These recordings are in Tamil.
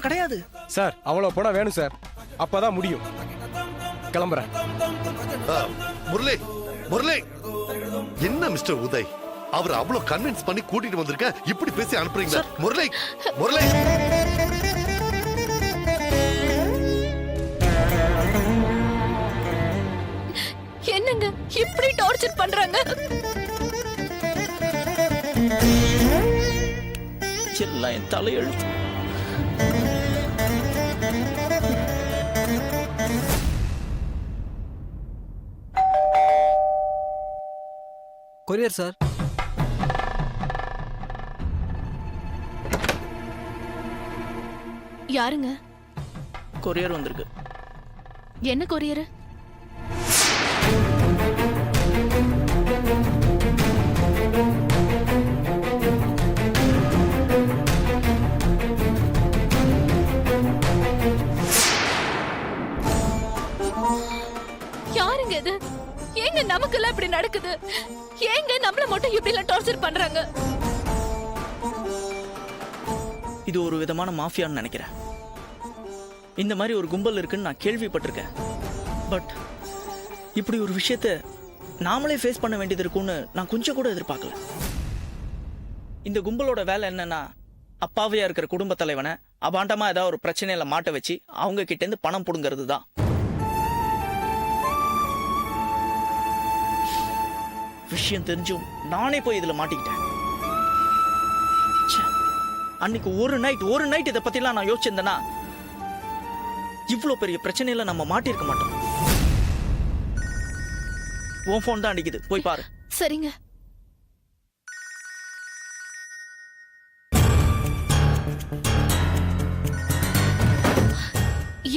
கிடையாது சார். அவ்வளவு பணம் வேணும் சார், அப்பதான் முடியும். கிளம்புறேன். முரளி முரளி, என்ன மிஸ்டர் உதய், அவர் அவ்வளவு கன்வின்ஸ் பண்ணி கூட்டிட்டு வந்திருக்க, இப்படி பேசி அனுப்புறீங்க? முரளி முரளி, என்னங்க இப்படி டார்ச்சர் பண்றாங்க? எல்லாம் என் தலையெழுத்து. Courier sir. யாருங்க? கொரியர் வந்திருக்கு. என்ன கொரியர்? யாருங்க இது? ஏங்க நமக்கெல்லாம் இப்படி நடக்குது? ஏங்க நம்மள மட்டும் இப்படி எல்லாம் டார்ச்சர் பண்றாங்க? இது ஒரு விதமான மாஃபியான்னு நினைக்கிறேன். இந்த மாதிரி ஒரு கும்பல் இருக்குன்னு நான் கேள்விப்பட்டிருக்கேன். பட் இப்படி ஒரு விஷயத்த நாமளே ஃபேஸ் பண்ண வேண்டியது இருக்கும்னு நான் கொஞ்சம் கூட எதிர்பார்க்கல. இந்த கும்பலோட வேலை என்னன்னா, அப்பாவையா இருக்கிற குடும்ப தலைவனை அபாண்டமா ஏதாவது ஒரு பிரச்சனையில மாட்ட வச்சு அவங்க கிட்ட இருந்து பணம் புடுங்கிறது தான். விஷயம் தெரிஞ்சும் நானே போய் இதுல மாட்டிக்கிட்டேன். அன்னைக்கு ஒரு நைட் இதை பத்திலாம் நான் யோசிச்சிருந்தேன்னா இவ்வளவு பெரிய பிரச்சனையில நம்ம மாட்டிருக்க மாட்டோம். உன் போன் தான் அடிக்குது, போய் பாரு. சரிங்க.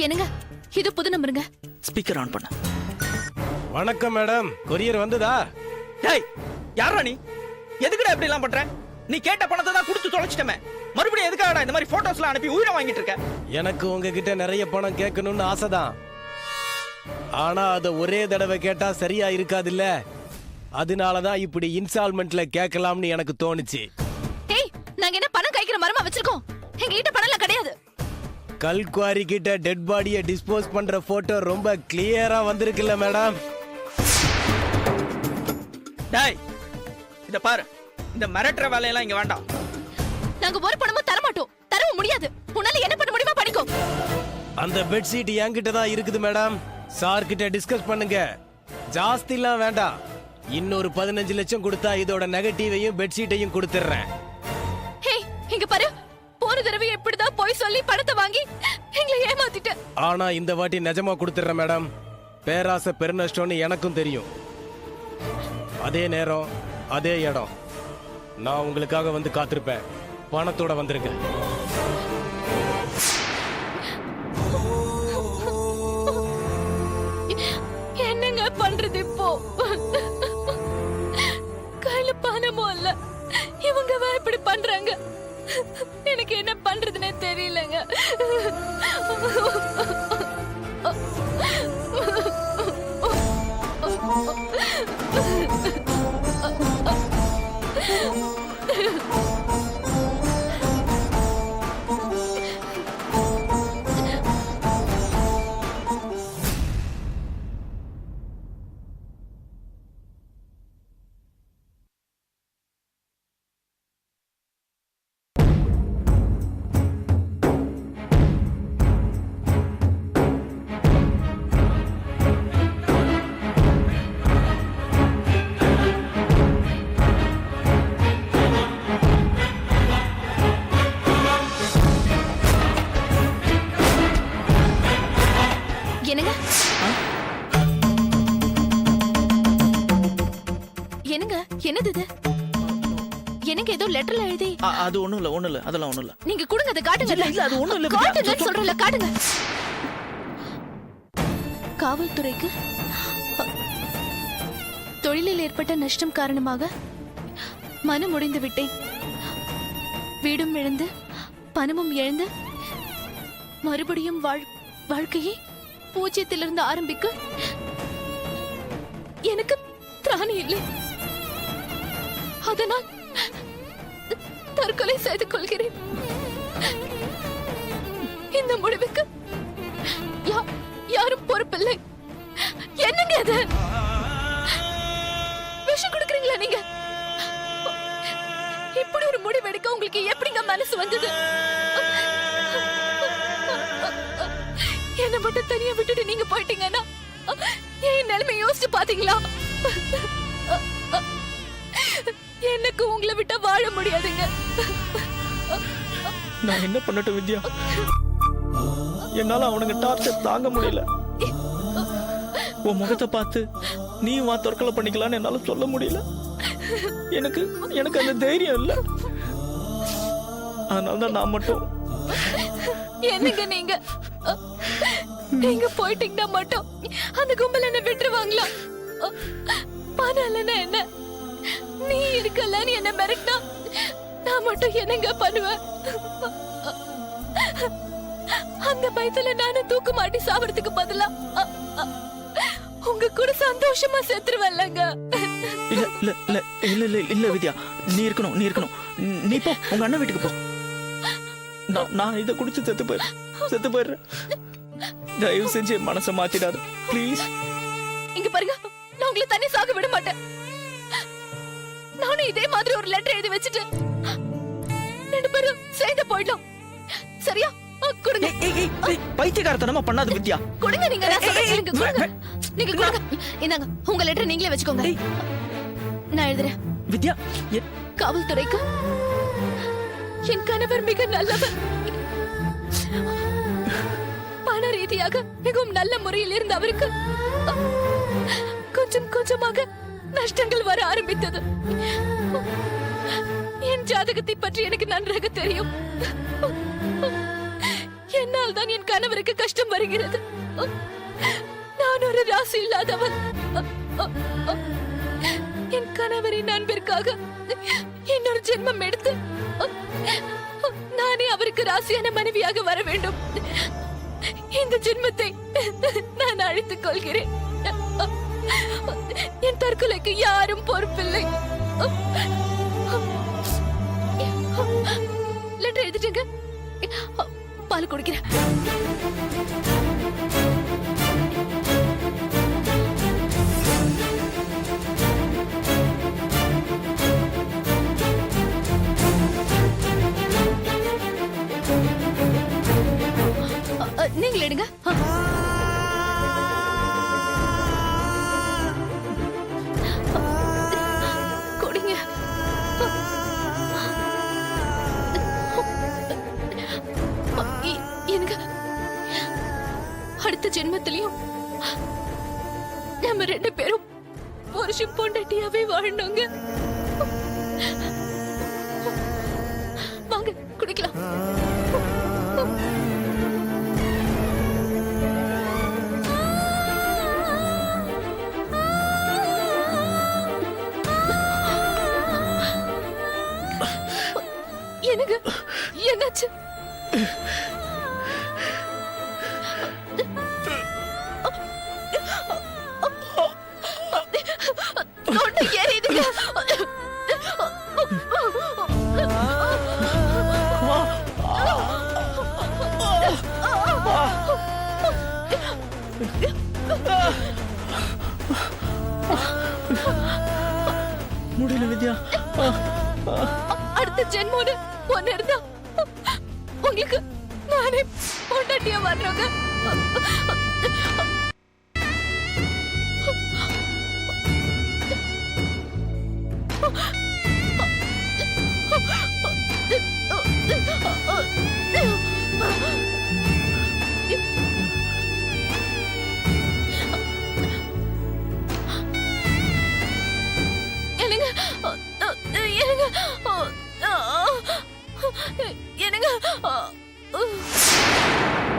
என்னங்க இது புது நம்பருங்க. ஸ்பீக்கர் ஆன் பண்ண. வணக்கம் மேடம், கொரியர் வந்ததா? டேய், யாரா நீ? எதுக்குடா இப்படி எல்லாம் பண்ற? நீ கேட்ட பணத்தை தான் கொடுத்து தொலைச்சிட்டமே, மறுபடியும் எதுக்காகடா இந்த மாதிரி போட்டோஸ்லாம் அனுப்பி உயிரை வாங்கிட்டு இருக்க? எனக்கு உங்ககிட்ட நிறைய பணம் கேட்கணும்னு ஆசைதான். ஆனா அத ஒரே தடவை கேட்டா சரியா இருக்காதுல்ல, அதனாலதான் இப்படி இன்ஸ்டால்மெண்ட்ல கேட்கலாம்னு எனக்கு தோணுச்சு. டேய், நாங்க என்ன பணம் கைக்கிற மரமா வச்சிருக்கோம்? எங்க கிட்ட பணம் எல்லாம் கிடையாது. கல்குவாரி கிட்ட டெட் பாடியை டிஸ்போஸ் பண்ற போட்டோ ரொம்ப கிளியரா வந்திருக்குல்ல மேடம்? டேய், இத பாரு, இந்த மிரட்டற வேலையெல்லாம் இங்க வேண்டாம். நாங்க ஒரு பணமும் தர மாட்டோம், தரவும் முடியாது. உன்னால என்ன பண்ண முடியுமா பண்ணிக்கோ. அந்த பெட்ஷீட் என்கிட்ட தான் இருக்குது மேடம், சார் கிட்ட டிஸ்கஸ் பண்ணுங்க. ஜாஸ்திலாம் வேண்டாம், இன்னொரு 15 லட்சம் கொடுத்தா இதோட நெகட்டிவையும் பெட்ஷீட்டையும் கொடுத்துறேன். ஹே, இங்க பாரு, போன தடவை எப்படிதான் போய் சொல்லி பணத்தை வாங்கி எங்களை ஏமாத்திட்ட. ஆனா இந்த வாட்டி நிஜமா கொடுத்துறேன் மேடம். பேராசை பெருநஷ்டம்னு எனக்கும் தெரியும். அதே நேரம் அதே இடம், நான் உங்களுக்காக வந்து காத்திருப்பேன். பணத்தோட வந்துருங்க. என்னங்க பண்றது இப்போ? கையில பணமும் இல்ல, இவங்க இப்படி பண்றாங்க. எனக்கு என்ன பண்றதுன்னே தெரியலங்க. என்னங்க? என்னங்க, என்னது இது? எனக்கு ஏதோ லெட்டர்ல எழுதி. அது ஒண்ணும் இல்ல, அதெல்லாம் ஒண்ணும் இல்ல. நீங்க கொடுங்க, அதை காட்டுங்க. இல்ல, அது ஒண்ணும் இல்ல. காட்டுங்கன்னு சொல்றேன்ல, காட்டுங்க. காவல்துறைக்கு தொழிலில் ஏற்பட்ட நஷ்டம் காரணமாக மனம் உடைந்து விட்டேன். வீடும் இழந்து பணமும் இழந்து மறுபடியும் வாழ்க்கையை பூஜ்யத்திலிருந்து ஆரம்பிக்க எனக்கு திராணி இல்லை. அதனால் தற்கொலை செய்து கொள்கிறேன். இந்த முடிவுக்கு யாரும் பொறுப்பில்லை. என்னங்க அது? விஷம் கொடுக்குறீங்களா நீங்க? இப்படி ஒரு முடிவு எடுக்க உங்களுக்கு எப்படிங்க மனசு வந்தது? என்ன மட்டும் தனியா விட்டுட்டு நீங்க போயிட்டீங்கன்னா என் நிலைமை யோசிச்சு பாத்தீங்களா? எனக்கு உங்களை விட்டா வாழ முடியாதுங்க. நான் என்ன பண்ணட்டும் வித்யா? என்னால அவனுங்க டார்ச்சர் தாங்க முடியல. உன் முகத்தை பார்த்து நீ வா தற்கொலை பண்ணிக்கலான்னு என்னால சொல்ல முடியல. எனக்கு எனக்கு அந்த தைரியம் இல்ல. அதனாலதான் நான் மட்டும். என்னங்க நீங்க நீங்க போயிட்டீங்கன்னா மட்டும் அந்த கும்பல் என்ன விட்டுருவாங்களா? பணம் இல்லைன்னா என்ன, நீ இருக்கலன்னு என்ன மிரட்டினா நான் மட்டும் என்னங்க பண்ணுவேன்? அந்த பயத்துல நானும் தூக்கு மாட்டி சாவறதுக்கு பதிலா உங்க கூட சந்தோஷமா செத்துருவல்லங்க. இல்ல இல்ல இல்ல இல்ல இல்ல இல்ல வித்யா, நீ இருக்கணும், நீ இருக்கணும். நீ போ, உங்க அண்ணன் வீட்டுக்கு போ. நான் இதை குடிச்சு செத்து போயிடுறேன். தயவு செஞ்சு என் மனசை மாத்திடாது ப்ளீஸ். இங்க பாருங்க, நான் உங்களை தனி சாக விட மாட்டேன். நானும் இதே மாதிரி ஒரு லெட்டர் எழுதி வச்சுட்டு 2 பேரும் சேர்ந்து போயிடலாம். சரியா? கொடுங்க. பைத்தியக்காரத்தனமா பண்ணாத வித்யா. கொடுங்க, நீங்க நான் சொல்றேன் கேளுங்க. கொடுங்க, நீங்க கொடுங்க. இந்தாங்க உங்க லெட்டர், நீங்களே வச்சுக்கோங்க. நான் எழுதுறேன். வித்யா, காவல்துறைக்கு என் கணவர் மிக நல்லவர். பண ரீதியாக மிகவும் நல்ல முறையில் இருந்த அவருக்கு கொஞ்சம் கொஞ்சமாக நஷ்டங்கள் வர ஆரம்பித்தது. என் ஜாதகத்தை பற்றி எனக்கு நன்றாக தெரியும். என்னால் தான் என் கணவருக்கு கஷ்டம் வருகிறது. நான் ஒரு ராசி இல்லாதவன். என் கணவரின் அன்பிற்காக இன்னொரு ஜென்மம் எடுத்து நானே அவருக்கு ராசியான மனைவியாக வர வேண்டும். இந்த ஜென்மத்தை நான் அழித்துக் கொள்கிறேன். என் தற்கொலைக்கு யாரும் பொறுப்பில்லை. லெட்டர் எழுதிட்டுங்க, பால் குடிக்கிறேன். நீங்கள் எடுங்க. குடிங்க. எனக்கு அடுத்த ஜென்மத்திலையும் நம்ம 2 பேரும் புருஷன் பொண்டாட்டியாவே வாழணுங்க. வாங்க குடிக்கலாம். எனக்கு என்னாச்சு? தொண்டை எரியுதுங்க. முடியல வித்யா. அடுத்த ஜென்மோன்னு ஒண்ணு இருந்தா உங்களுக்கு நானே பொண்டாட்டியா வர்றோங்க. என்னங்க